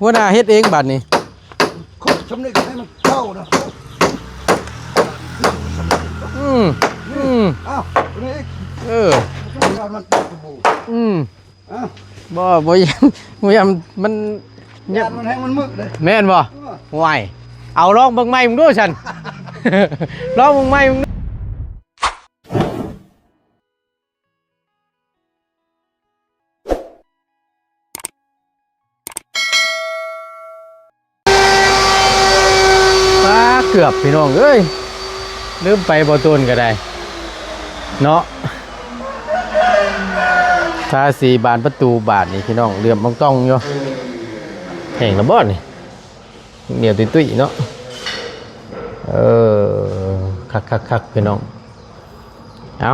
หัวหน้าเฮ็ดเองบัดนี้คดสำเร็จให้มันเข้านะอ้าวนี่มันตกกระบูบ่ยันมันยันมันแห้งมันมึกเลยแม่นบ่ไหวเอาลองเบิ่งใหม่มึงดูฉันลองเบิ่งใหม่มึงเกือบพี่น้องเอ้ยลืมไปบ่ต้นก็ได้เนาะทาสีบานประตูบาทนี่พี่น้องเลื่อมต้องอยู่แห่งระบอดนี่เหนียวตุ้ยๆเนาะคักพี่น้องเอา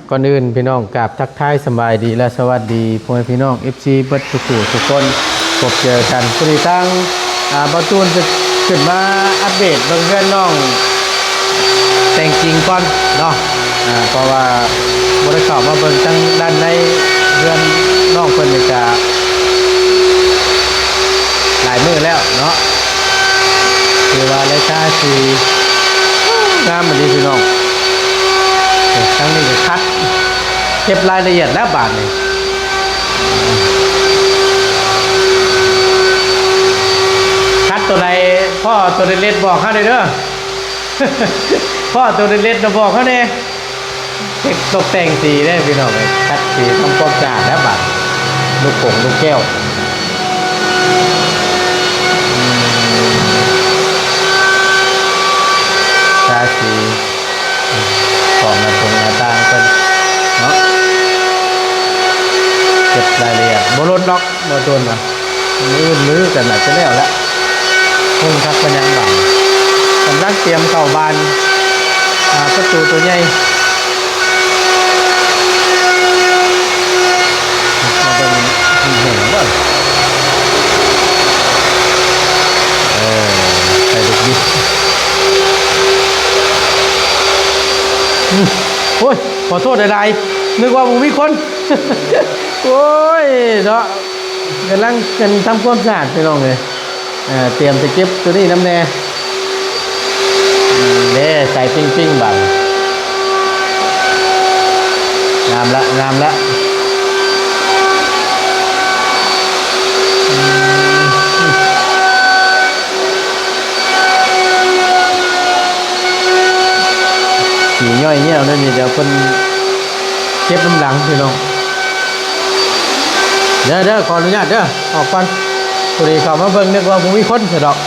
ก่อนอื่นพี่น้องกราบทักทายสบายดีและสวัสดีพ่อแม่พี่น้อง FC เบิดทุกคนพบเจอกันผู้ที่ตั้งบ่ตูนจะขึ้นมาอัปเดตเบิ่งเพื่อนน้องแต่งจริงก่อนเนาะเพราะว่าบ่ได้เข้ามาเบิ่งทั้งด้านในเพื่อนน้องเพิ่นนี่ก็หลายมื้อแล้วเนาะคือว่ารายการสิงามเหมือนนี้พี่น้องทั้งนี้ก็คัดเก็บรายละเอียดแล้วบาดนี้คัดตัวใดพ่อตัวเล็กบอกเขาได้เด้อ พ่อตัวเล็กๆบอกเขาเนี่ยตกแต่งสีได้พี่น้องเลยคัดสีต้องป้องกันแล้วบัดลูกโป่งลูกแก้วทาสีของหน้าตรงหน้าต่างกันเนาะเก็บรายละเอียดบรถล็อกบรถโดนมามือกันหนักจะแล้วละพุ่งทักปัญญาบ่ายกำลังเตรียมเข้าบานประตูตัวใหญ่มาเป็นเห็นบ้างใส่ดุกดิโอ้ยขอโทษใดๆนึกว่าผมมีคนโอ้ยเนาะกำลังกันทำความสะอาดไปลองเลยเตรียมจะเก็บตัวนี้น้ำแน่เด้ใส่ปิ้งบังงามละสีย่อยเงี้ยนั่นนี่เดี๋ยวคนเก็บน้ำหลังพี่น้องเด้อขออนุญาตเด้อออกก่อนพอดีเขามาเบิ่งนึกว่าผมมีคนเสียดอก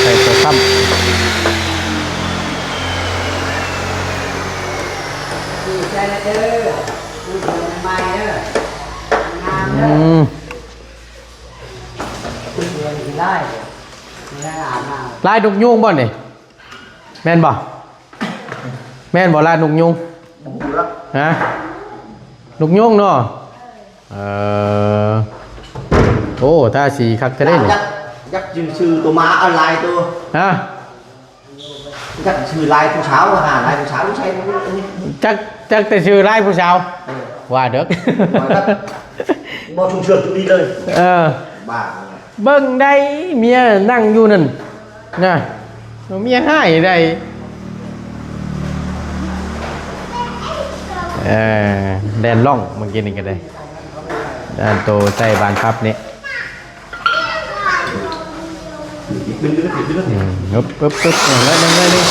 ใส่ตัวซ้ำลายดุกยุงบ่เนี่ยแม่นบ่ลายดุกยุงฮะดุกยุงเนาะโอ้ถ้าสีคักจะได้เนี่ยยักชื่อตัวม้าอะไรตัวฮะยักชื่อลายผู้สาวลายผู้สาวใช่ไหมจักแต่ชื่อลายผู้สาวว่าเด้อบ่ชุมเชือกจุดนี้เลยบ้าเบิ่งได้เมียนั่งอยู่นั่นนะเมียให้ได้แดนล่องเมื่อกี้นี่ก็ได้ด้านโตใส่บานพับนี่ปึ๊บแล้วนั่งเลยนี่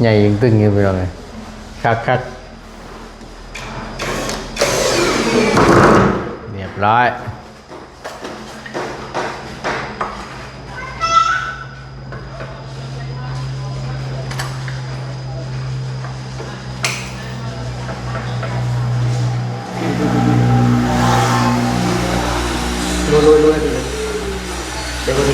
ใหญ่ยังตึงอยู่ไปเลยคักเรียบร้อย lôi đi đây đi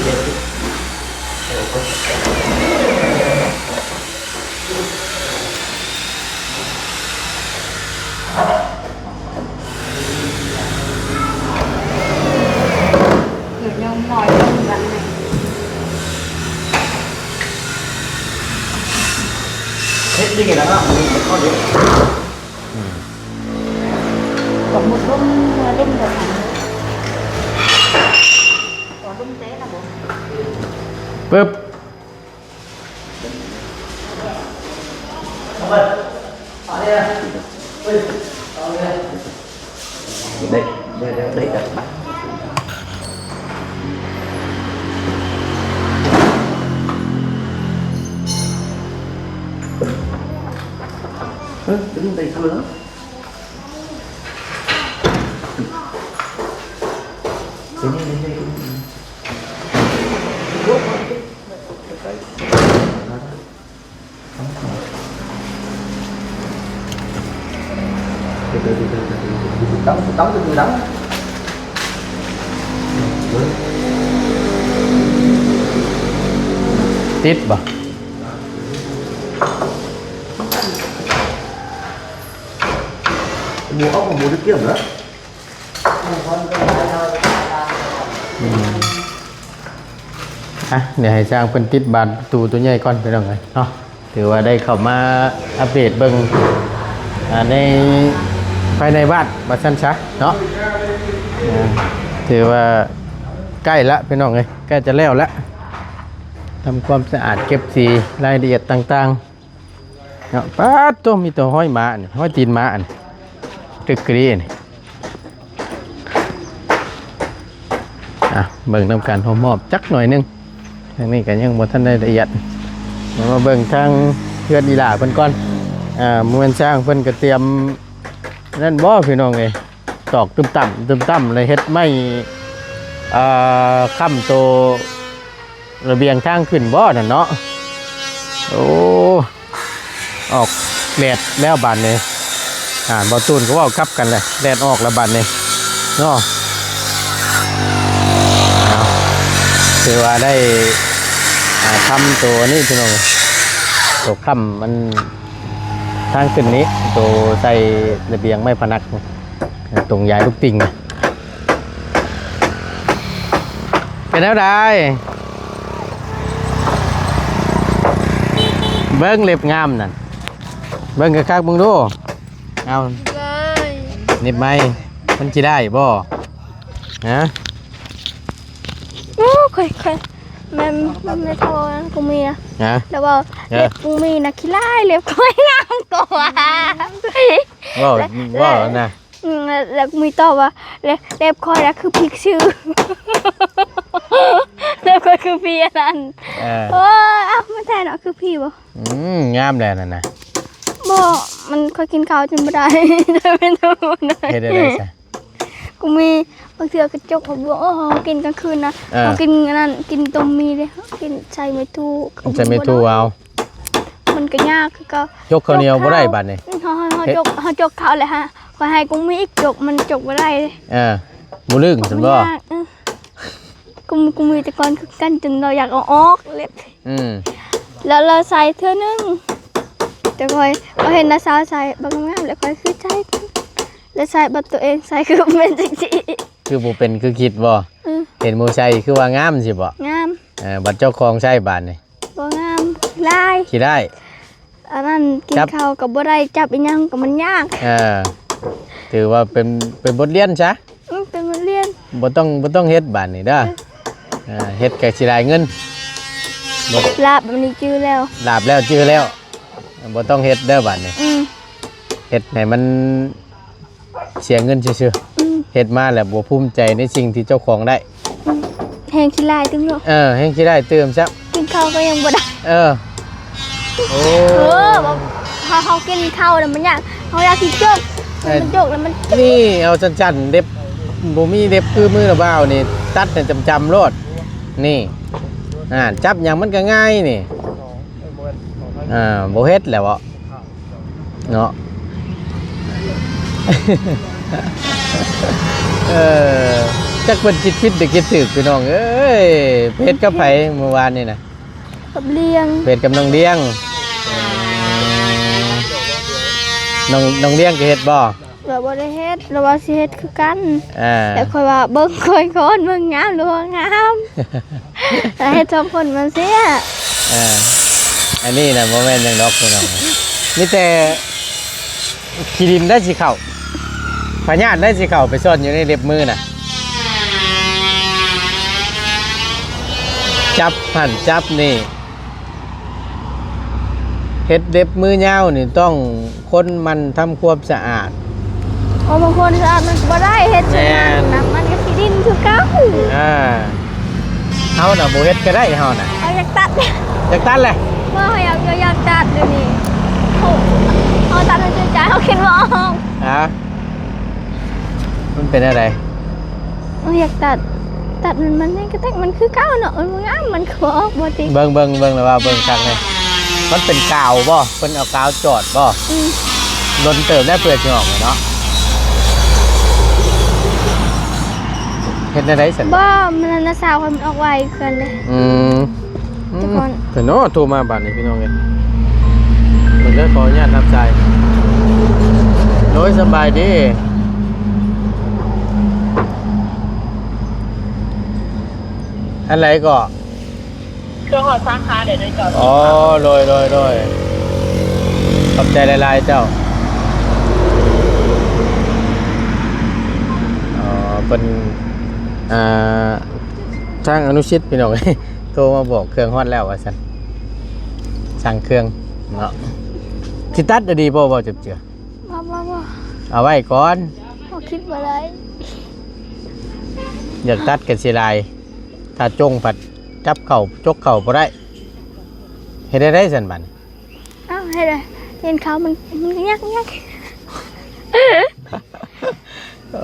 người nhau mỏi không bạn này hết đi cái đó mình có được có một rung rồi hả có rung tế là bố ปึ๊บ đây đây đặt bắt đứng đây thưa đó đóng cho người đóng tiếtบ่ mua ốc mà mua nước kia nữaเดี๋ยวให้สร้างเป็นติดบานประตูตัวใหญ่ก่อนไปหน่อยเนาะถือว่าได้เข้ามาอัปเดตเบิ่งในภายในบ้านบัดซั่นซะเนาะถือว่าใกล้ละพี่น้องเอ้ยใกล้จะแล้วละทำความสะอาดเก็บสีรายละเอียดต่างๆเนาะป๊าดตัวมีตัวห้อยหมานี่ห้อยตีนหมาอันตึกกรีนี่เบิ่งนำการหอมมอบจักหน่อยนึงทางนี้ก็ยังบ่ทันได้ละเอียดมาเบิ่งทางเพื่อนอีหล่าเพิ่นก่อนมวนสร้างเพิ่นก็เตรียมนั่นบ่พี่น้องเอ้ยตอกตึมต่ำเลยเฮ็ดไม้ค้ำโตระเบียงทางขึ้นบ่นั่นเนาะโอ้ออกแดดแล้วบานนี้บ่ตูนก็เว้ากลับกันเลยแดดออกแล้วบานนี้เนาะถือว่าได้ทำตัวนี้พี่น้องตัวค้ำมันทางขึ้นนี้ตัวใส่ระเบียงไม้พนักตรงย้ายลูกติ่งเป็นแล้วได้เบิ้งเล็บงามนั่นเบิ้งกระคักมึงดูเอาเน็บไม้มันจะได้บ่ฮะโอ้ค่อยมันไม่ทอกูมีนะแล้วว่าเล็บกูมีนะขี้ไล่เล็บค่อยงามกว่าว่านะแล้วมีตอบว่าเล็บค่อยนะคือพริกชื่อเล็บค่อยคือพี่อันนั้นเอ้าไม่ใช่เนาะคือพี่บ่งามแหละนั่นนะบ่มันค่อยกินข้าวจนไม่ได้ไม่รู้เลยเฮ็ดได้ซะกูมีบางเทื่อกระจกเขาบอกกินกลางคืนนะเขากินนั่นกินต้มมีเลยกินใส่ไม่ถูกใส่ไม่ถูกเอามันก็ยากคือก็จกข้าวเหนียวบ่ได้บัดนี้เขาจกเขาเลยฮะขอให้กูมีอีกจกมันจกบ่ได้เลยบ่ลึงซั่นบ่กูมีแต่ก่อนคือกันจนเราอยากเอาออกเล็บแล้วเราใส่เท่านึงแต่ค่อยก็เห็นน้าสาวใส่บางงามแล้วค่อยคือใช้แล้วใส่บัตรตัวเองใส่คือเป็นจริงๆคือบ่เป็นคือคิดบ่เห็นหมู่ใส่คือว่างามสิบ่งามบัตรเจ้าของใช้บาดนี่บ่งามลายขี้ได้อันนั้นกินข้าวกับบ่ได้จับอีหยังก็มันยากถือว่าเป็นบทเรียนซะเป็นบทเรียนบ่ต้องเฮ็ดบาดนี่เด้อเฮ็ดก็สิได้เงินลาบแบบนี้จื้อแล้วลาบแล้วจื้อแล้วบ่ต้องเฮ็ดเด้อบาดนี่เฮ็ดให้มันเสียเงินซื่อๆเฮ็ดมาแล้วบ่ภูมิใจในสิ่งที่เจ้าของได้แฮงขี้ลายตึมเนาะแฮงขี้ได้เติมซะกินข้าวก็ยังบ่ได้โอ้พอกินข้าวแล้วมันอยากเขาอยากกินจกมันจกแล้วมันนี่เอาจันๆเด็บบ่มีเด็บคือมือละบ่าวนี่ตัดให้จำๆโลดนี่จับหยังมันก็ง่ายนี่บ่เฮ็ดแล้วบ่เนาะ จักเพิ่นคิดผิดหรือคิดถูกพี่น้องเอ้ยเพชรกับไผเมื่อวานนี่นะ กับเลี้ยง เพชรกับน้องเลี้ยงน้องเลี้ยงก็เฮ็ดบ่ เราบ่ได้เฮ็ดเราว่าสิเฮ็ดคือกัน อ่า แต่ค่อยว่าเบิ่งค่อยคนเบิ่งงามหรือว่างามแต่เฮ็ดสองคนมันเสีย อันนี้นะโมเมนต์ยังดอกพี่น้องมีแต่ขีดินได้สิเข่าพญาติได้สิเข่าไปซ่อนอยู่ในเล็บมือน่ะจับหั่นจับนี่เฮ็ดเล็บมือยาวนี่ต้องคนมันทำความสะอาด โอ้บางคนสะอาดมันบ่ได้เฮ็ดสนั้นนะมันก็สิดินคือเก่า เฮาน่ะบ่เฮ็ดก็ได้เฮาน่ะ เอาอยากตัด อยากตัดเลย ว่าอยากตัดเดี๋ยวนี้โอ้เอาตัดให้ใจเขาคิดว่าออก มันเป็นอะไร เอาอยากตัดมันนี่ก็แต่มันคือเก่าเนาะมันงามมันก็ออกบ่ติ เบิ่งแล้วว่าเบิ่งคักเลยมันเป็นกาวบ่เพิ่นเอากาวจอดบ่ลนเติมได้เปลือกสิออกเนาะเฮ็ดได้ซั่น บ่มันน่ะสาวมันออกไวเกินเลย ทุกคน แต่เนาะโทรมาบัดนี้พี่น้องเอ้ยมันก็ขออนุญาตรับสายโดยสบายดีอะไรก็ ช่วงหอดสาขาเดี๋ยวได้จอด อ๋อโดยขอบใจหลายๆเจ้าอ๋อเป็นทางอนุชิตพี่น้อง โทรมาบอกเครื่องฮอดแล้วว่าซั่นสั่งเครื่องเนาะสิตัดจะดีบ่เจ็บเจือ บ่ เอาไว้ก่อน บ่คิดบ่ได้ อยากตัดกันสิลายถ้าจงผัดจับเข่าจกเข่าบ่ได้เฮ็ดได้ซั่นบัด เอ้าให้ได้เห็นเขามันยัก โอ้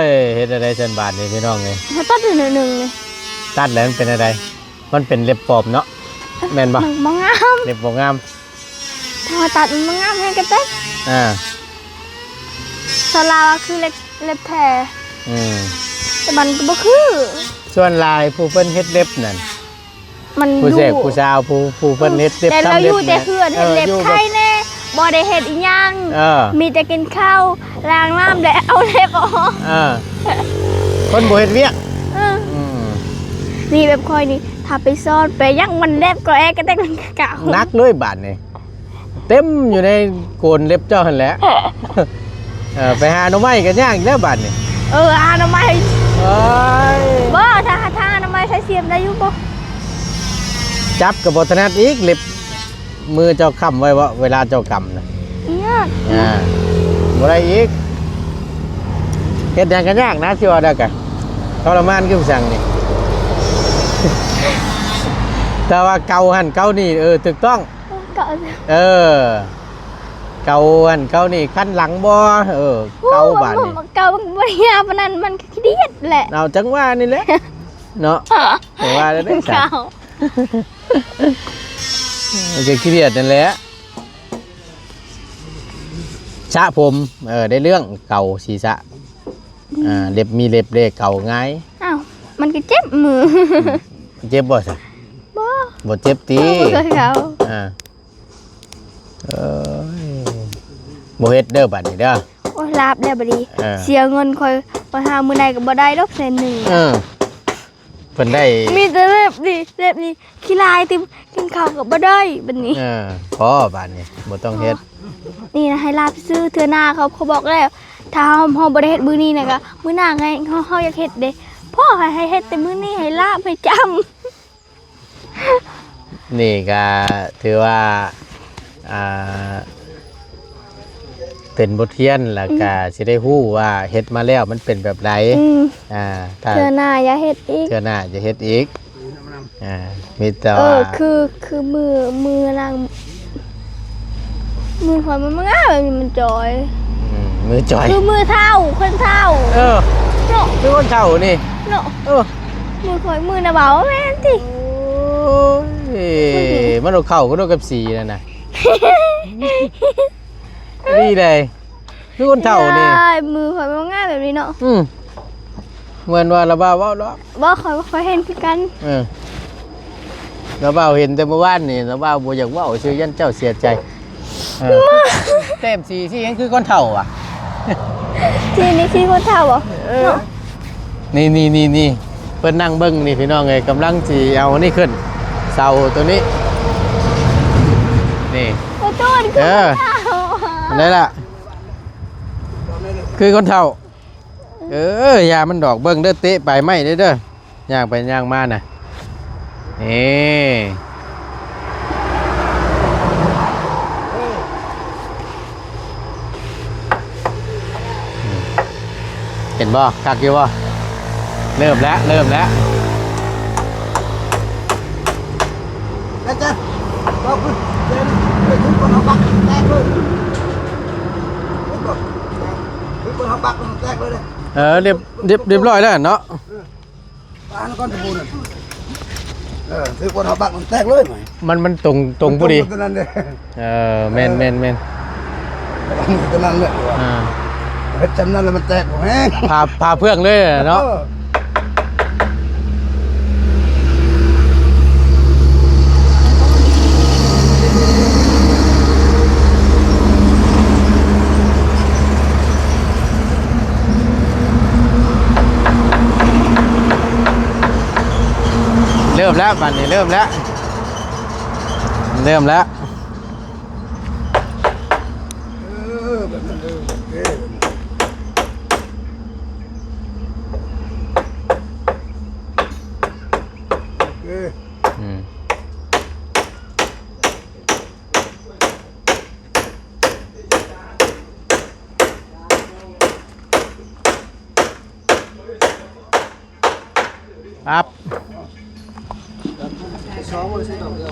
ยเฮ็ดได้ซั่นบาดนี่พี่น้องเอ้ย เขาตัดอยู่หนึ่งเลย ตัดแล้วมันเป็นอะไรมันเป็นเล็บปลอมเนาะแม่นบ่ มันบ่งาม เล็บบ่งาม ถ้าตัดมันบ่งามให้กันเต้ สลาวคือเล็บแผล แต่มันก็บ่คือ ส่วนลายผู้เพิ่นเฮ็ดเล็บนั่น มัน ผู้ อยู่ เสกผู้สาวผู้เพิ่นเฮ็ดเล็บ แต่เรา ทำ อ เล็บ ยู่แต่เฮือนเฮ็ดเล็บ อยู่ ไทยแน่บ่ได้เฮ็ดอีหยัง มี แต่กินข้าวล้างน้ำแล้วเอาเล็บออก คนบ่เฮ็ดเวียก เออนี่แบบคอยนี่ถ้าไปซ่อนไปยังมันเล็บก็แอกก็แต่มันเก่า นักเลยบาดนี่เต็มอยู่ในโกนเล็บเจ้าหั่นแหละ ไปหาหน่อไม้กันย่างอีกแล้วบาดนี่ อนามัย เอ้ย บ่ถ้าอนามัยใช้เสียมได้อยู่บ่ จับก็บ่ถนัดอีกเล็บมือเจ้าค้ำไว้ว่าเวลาเจ้ากำน่ะ เนี่ย บ่ได้อีกเฮ็ดหยังกันยากนะสิว่าได้กะทรมานคือสั่งนี่ แต่ว่าเกาหันเกานี่ถูกต้อง เก่า เกาหันเกานี่ขั้นหลังบ่เกาบาดนี่ เก่าบ่ได้ยาปานนั้นมันก็ขี้เดียดแหละ เอาจังว่านี่แหละ เนาะแต่ว่าได้สั่ง เก่า มันจะเครียดนั่นแหละชะผมได้เรื่องเก่าศีรษะเล็บมีเล็บเล็กเก่าง่าย อ้าวมันก็เจ็บมือ เจ็บบ่ซะ บ่ บ่เจ็บติ เคยเขา บ่เฮ็ดเด้อบัดนี้เด้อ โอ้ยลาบแล้วบัดนี้ เ เสียเงินคอยไปหามื้อใดก็บ่ได้ดอก100,000 เพิ่นได้ มีแต่เล็บนี่ขี้ลายติกินข้าวก็บ่ได้บัดนี้ พอบัดนี้บ่ต้องเฮ็ด นี่นะให้ลาบซื้อเทื่อหน้าเขาบอกแล้วถ้าเฮาบ่ได้เฮ็ดมื้อนี้น่ะก็มื้อหน้าไงเฮาอยากเฮ็ดเด้พ่อให้เฮ็ดแต่มื้อนี้ให้ลาบให้จำ นี่ก็ถือว่าเป็นบทเรียนแล้วก็สิได้ฮู้ว่าเฮ็ดมาแล้วมันเป็นแบบใดถ้า เทื่อหน้าอย่าเฮ็ดอีก เทื่อหน้าจะเฮ็ดอีกมีแต่ว่า คือมือนางมือข่อยมันง่ายแบบนี้มันจอย มือจ่อย คือมือเท่าคนเท่า เนาะ เนาะ คือคนเฒ่านี่ เนาะ มือ มือข่อยมือน่ะเบาแม่นติ โอ้ยมันเอาเข้าก็โดนกับสีนั่นน่ะนี่เลยคือคนเฒ่านี่ ใช่มือข่อยมันง่ายแบบนี้เนาะ เหมือนว่าระเบ้าเว้าเนาะ บ่ค่อยเห็นคือกัน ระเบ้าเห็นแต่เมื่อวานนี่ระเบ้าบ่อยากเว้าชื่อยันเจ้าเสียใจเต็มสีที่ยังคือคนเฒ่าอ่ะ ที่นี่ที่คนเฒ่าบ่เนาะ นี่เพิ่นนั่งเบิ่งนี่พี่น้องเอ้ยกำลังสิเอานี่ขึ้นเสาตัวนี้นี่ โอ้ต้นคือคนเฒ่า อันนี้ล่ะคือคนเฒ่าอย่ามันดอกเบิ่งเด้อเตะไปไม้เด้อย่างไปย่างมาน่ะนี่เห็นบ่คักอยู่บ่เริ่มแล้ว อาจารย์บอกคุณเดินไปทุกคนเอาบักแตกเลยทุกคนเอาบักมันแตกเลย เรียบร้อยแล้วเนาะ ปลาแล้วก็จะบูนทุกคนเอาบักมันแตกเลยไหม มันตรงพอดี ตัวนั้นเลย แม่น ตัวนั้นเลยจำนั้นแล้วมันแตกแห้ง พาเพื่องเลยเนาะเริ่มแล้วบัดนี้เริ่มแล้ว แบบนั้นเลยครับ สองเลยสิดอกเดียว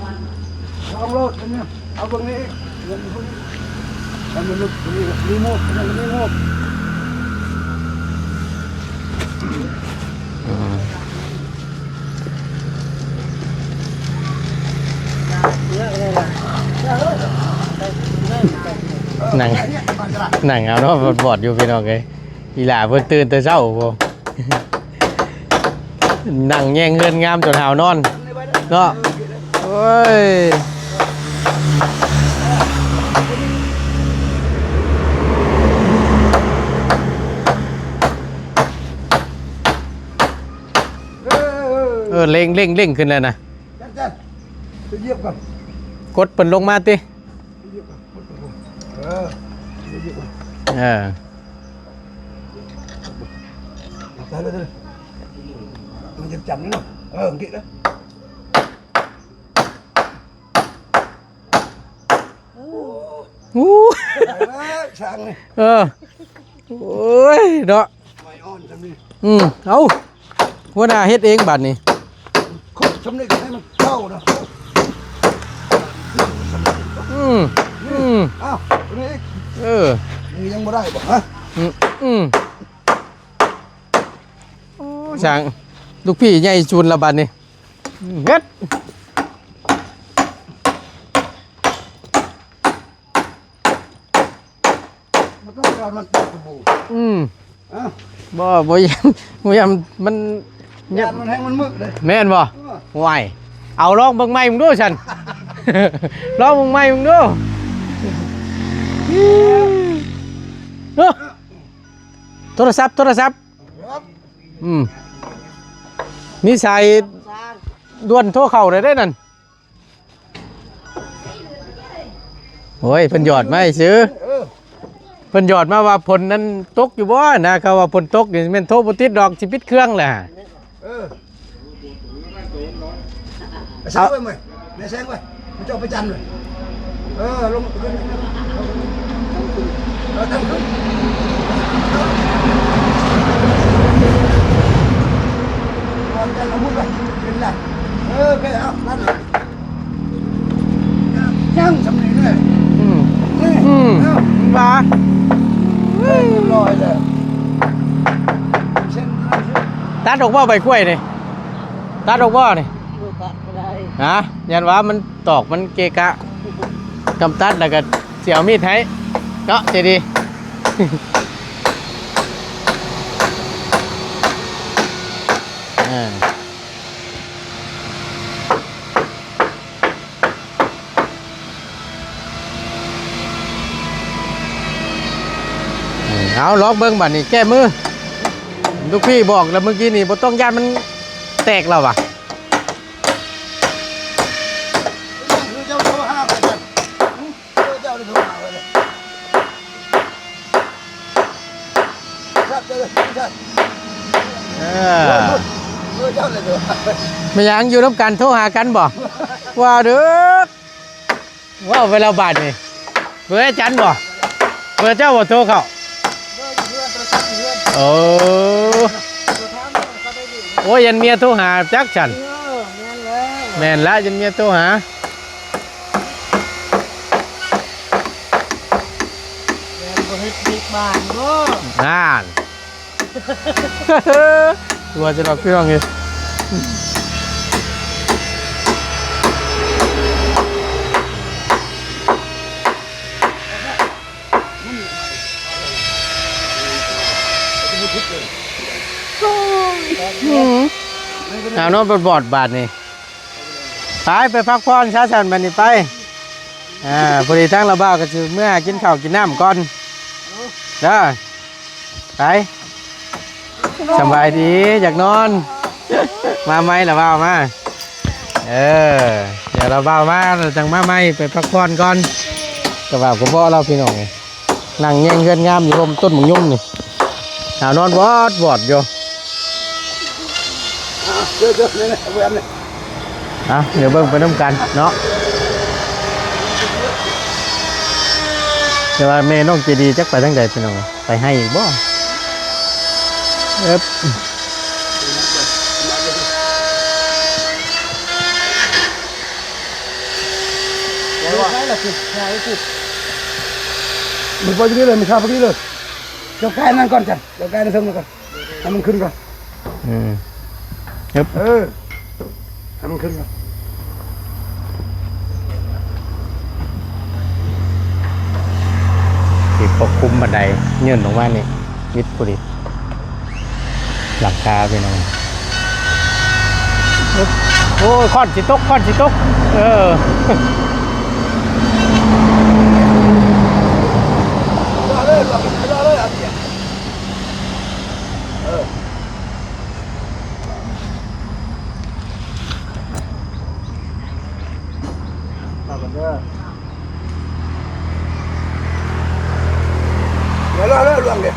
สองโลดเนี่ยเอาตรงนี้เงินพวกนี้ทำมันลึกตรงนี้รีโมทนั่นรีโมท หนังเอาเนาะบอดอยู่พี่น้องเอ้ยอีหล่าเพิ่นตื่นแต่เช้าบ่นั่งแย่งเงินงามจนหาวนอนเนาะโอ้ยเร่งขึ้นแล้วนะ จันไปเยียบก่อน กดเปิ่นลงมาติ เยียบก่อนเยียบก่อน ตายเลยมันจะจับนี่เนาะกินนะช่างนี่โอ้ยเนาะ ไม่อ่อนจำนี่ เอาหัวหน้าเฮ็ดเองบัดนี้ คุกจำนี่ก็ให้มันเข้านะอ้าวนี่นี่ยังไม่ได้บ่ฮะช่างลูกพี่ใหญ่จูนละบัดนี้เฮ็ดมันต้องการมันติดกระบูบ่ยำมัน ยานมันแห้งมันมึกเลย แม่นบ่ไหวเอาลองเบิ่งใหม่มึงดูฉัน ลองเบิ่งใหม่มึงดูโทรศัพท์มีสายด่วนโทรเข้าได้นั่นโอ้ยเพิ่นหยอดมาให้ซื้อเพิ่นหยอดมาว่าผลนั้นตกอยู่บ่นะเขาว่าผลตกนี่แม่นโทรบ่ติดดอกสิปิดเครื่องแหละใส่ไว้ไหมในแสงไว้มันจะไปจันเลยลงขึ้นตั้งขึ้นจันละมุดไปเป็นไรแค่เอานั่นยังสำเร็จเลยมาลอยเลยเส้นตัดออกว่าใบกล้วยนี่ตัดออกว่านี่ฮะยันว่ามันตอกมันเกะกะกำตัดแล้วก็เสียวมีดให้เนาะเจดี เอาล็อกเบิ้งบัดนี้แก้มือลูกพี่บอกแล้วเมื่อกี้นี่บ่ต้องย่านมันแตกแล้วว่ะ เจ้าโทรหาไปกันเจ้าได้โทรหาไปเลยครับเจ้าเลยใช่ เจ้าเลยเด้อ ไม่ยังอยู่น้ำกันโทรหากันบ่ว่าเด้อว่าเวลาบาดนี่เพื่อจันบ่เพื่อเจ้าบ่โทรเข้าโอ้โอ้ยยันเมียโทรหาจักฉันแม่นแล้วยันเมียโทรหาน่านตัวจะหลอกพี่น้องไงเอาโน้ตบอดบาทนี่ไปพักผ่อนช้าชันบันนี้ไปพอดีทั้งเราบ้าก็คือเมื่อกินข้าวกินน้ำก่อนเด้อไปสบายดีอยากนอนมาไหมล่ะบ้ามาเดี๋ยวเราบ้ามาเราจังมาไหมไปพักผ่อนก่อนกระบ่าวกับพ่อเราพี่น้องไงนั่งแย่งเงินงามอยู่ร่มต้นหมุงยุ่งนี่เอานอนวอดอยู่เดี๋ยวนี่เวียนนี่เดี๋ยวเบิ่งไปน้ำกันเนาะแต่ว่าแม่น้องเจดีจักไปทั้งใดพี่น้องไปให้อีกบ่มันพอจะนี่เลยมันข้าวพอดีเลยเจ้าไก่นั่นก่อนจ้ะเจ้าไก่นั่นเทิงก่อนให้มันขึ้นก่อนให้มันขึ้นก่อนที่ปกคลุมบันไดยื่นออกมานี่วิดพอดีหลังคาพี่น้องโอ้ยค้อนสิตกเรื่องเดียว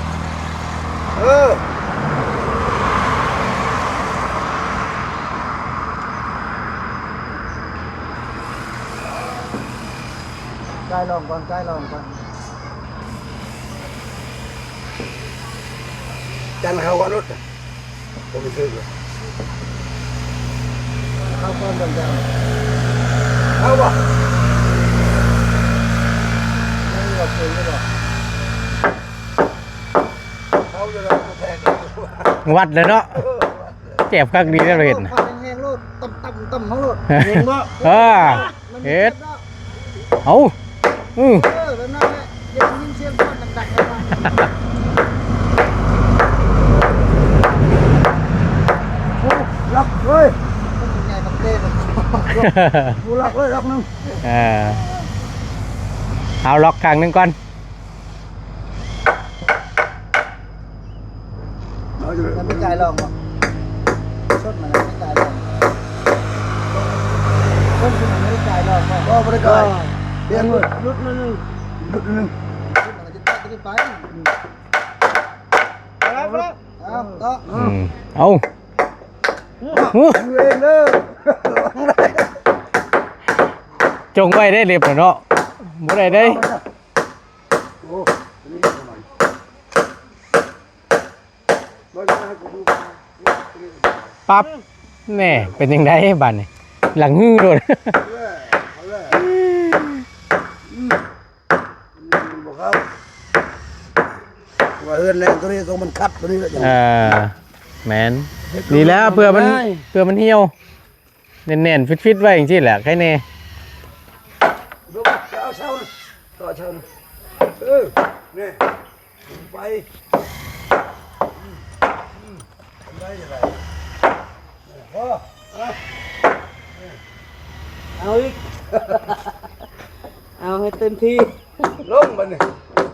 ใกล้ลองก่อนจันเขาก่อนรถผมไปซื้อเข้าก่อนจันเข้าบ่ไม่หลบเลยหรอกวัดเลยเนาะเจ็บคักดีแล้วเราเห็นแห้งโลดต่ำของโลดเห็นบ่เฮ็ดเอาแล้วนั่นแหละเดี๋ยวยินเสียงก้อนดังๆเลยล็อกเลยใหญ่ต้องเต้นกูล็อกเลยล็อกนึงเอาล็อกครั้งนึงก่อนมันไม่จ่ายลองบ่ชดมันไม่จ่ายลองชดมันไม่จ่ายลองบ่ไม่ได้จ่ายเปลี่ยนเลยลุดนึงมันจะตัดไปเอาเองเด้อจงไว้ได้เรียบเนาะบ่ได้ปั๊บแน่เป็นยังไงบ้านนี่หลังฮือโดนว่าเฮือนแรงตัวนี้ต้องมันคัดตัวนี้แหละแมนดีแล้วเพื่อมันเหี่ยวแน่นๆฟิตๆไว้อย่างที่แหละใครแน่เอาเช่าต่อเช่านี่ไปได้ยังไง เอาอีก เอาให้เต็มที่ลงมันนี่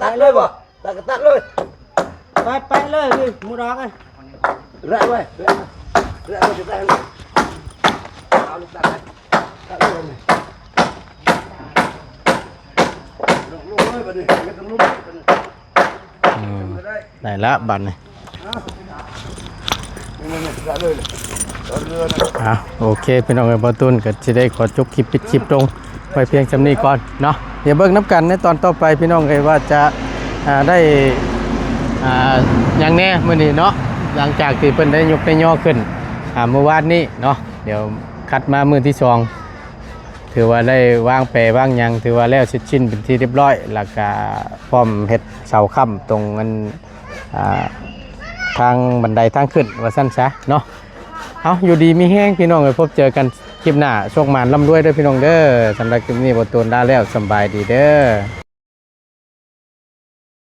ตัดเลยบ่ตัดก็ตัดเลยไปเลยพี่มูดอกไอ้แร่ไว้แร่จะได้เอาลูกตัดตัดเลยนี่ลงเลยบ่ดิไม่ต้องลุกบ่ดิ ได้ละบัตรนี่ นี่ตัดเลยตัดเรือนะ โอเคพี่น้องเอ้ยบ่ตุนก็สิได้ขอจบคลิปปิดคลิปลงไปเพียงจำนี้ก่อนเนาะเดี๋ยวเบิ่งน้ำกันในตอนต่อไปพี่น้องเอ้ยว่าจะได้อย่างแน่มื้อนี้เนาะหลังจากที่เพิ่นได้ยกได้ย่อขึ้นเมื่อวานนี้เนาะเดี๋ยวคัดมามื้อที่สองถือว่าได้วางแปรวางหยังถือว่าแล้วเสร็จสิ้นเป็นที่เรียบร้อยแล้วก็พร้อมเฮ็ดเสาค้ำตรงอันทางบันไดทางขึ้นว่าซั่นซะเนาะเอาอยู่ดีมีแห้งพี่น้องเอ้ยพบเจอกันคลิปหน้าโชคหมานร่ำรวยเด้อพี่น้องเด้อสำหรับคลิปนี้บ่ตูนลาแล้วสำบายดีเด้อ